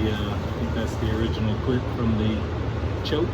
I think that's the original clip from the choke.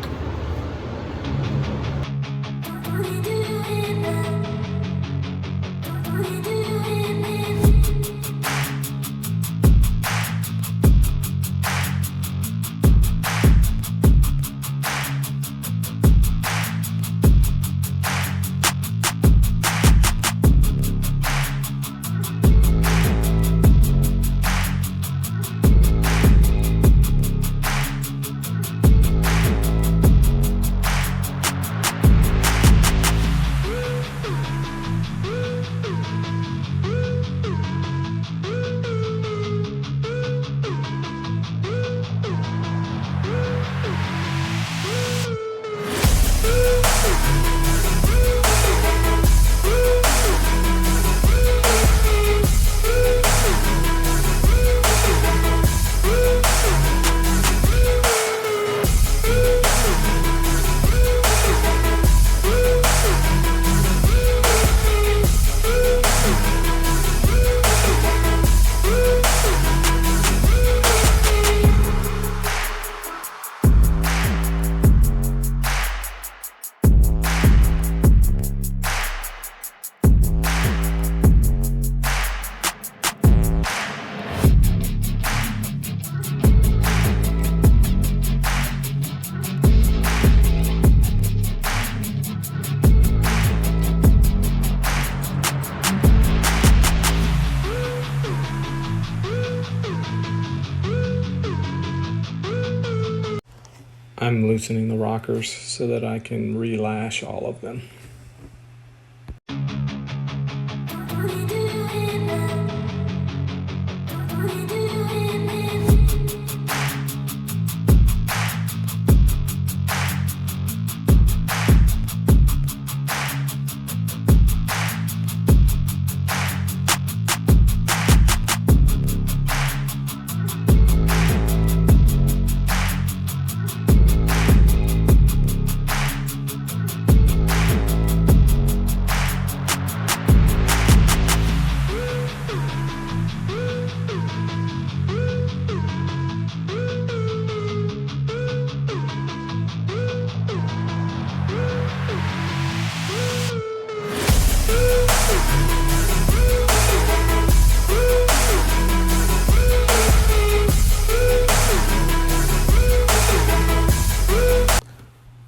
I'm loosening the rockers so that I can relash all of them.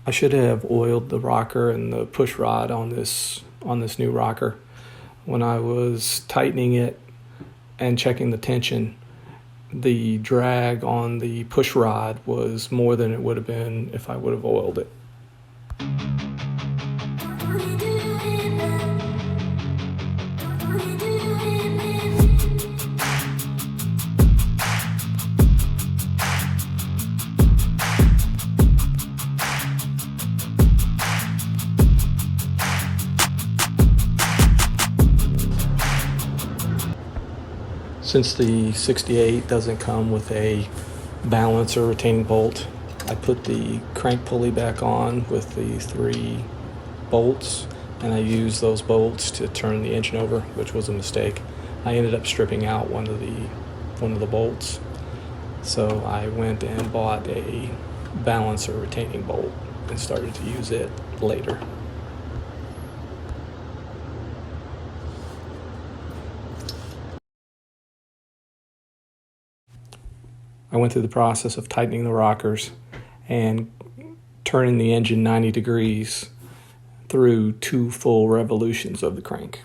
I should have oiled the rocker and the push rod on this new rocker. When I was tightening it and checking the tension, the drag on the push rod was more than it would have been if I would have oiled it. Since the 68 doesn't come with a balance or retaining bolt, I put the crank pulley back on with the 3 bolts, and I used those bolts to turn the engine over, which was a mistake. I ended up stripping out one of the bolts, so I went and bought a balance or retaining bolt and started to use it later. I went through the process of tightening the rockers and turning the engine 90 degrees through 2 full revolutions of the crank.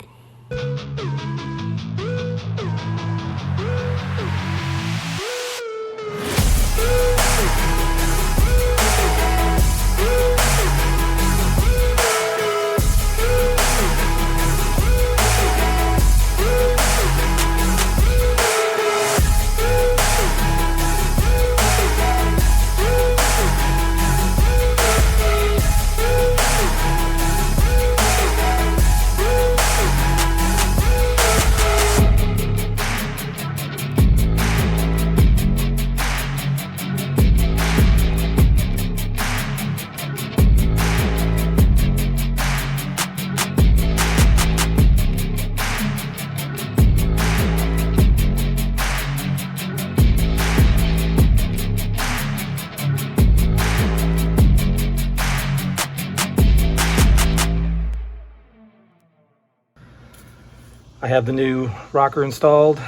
I have the new rocker installed.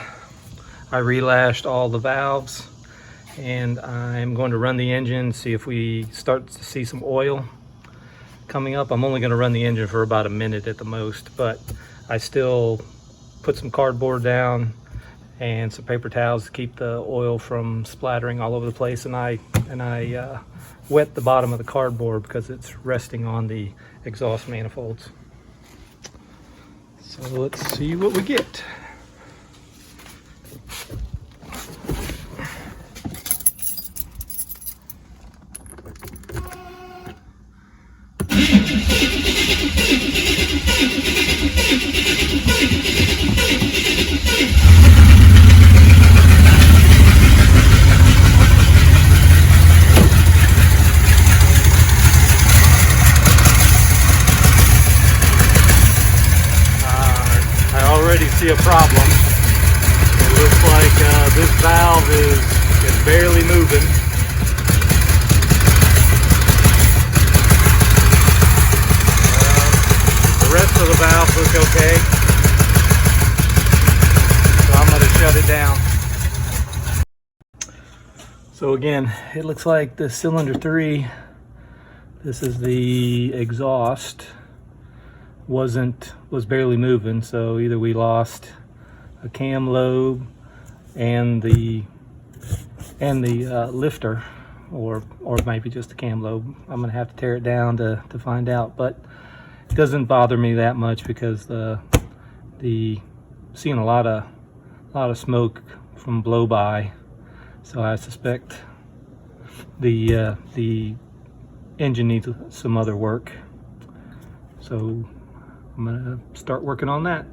I relashed all the valves, and I'm going to run the engine, see if we start to see some oil coming up. I'm only going to run the engine for about a minute at the most, but I still put some cardboard down and some paper towels to keep the oil from splattering all over the place, and I wet the bottom of the cardboard because it's resting on the exhaust manifolds. So let's see what we get. See a problem. It looks like this valve is barely moving. The rest of the valves look okay, so I'm going to shut it down. So again, it looks like the cylinder 3, this is the exhaust, was barely moving, so either we lost a cam lobe and the lifter, or maybe just the cam lobe. I'm gonna have to tear it down to find out, but it doesn't bother me that much because the seeing a lot of smoke from blow by, so I suspect the engine needs some other work. So I'm gonna start working on that.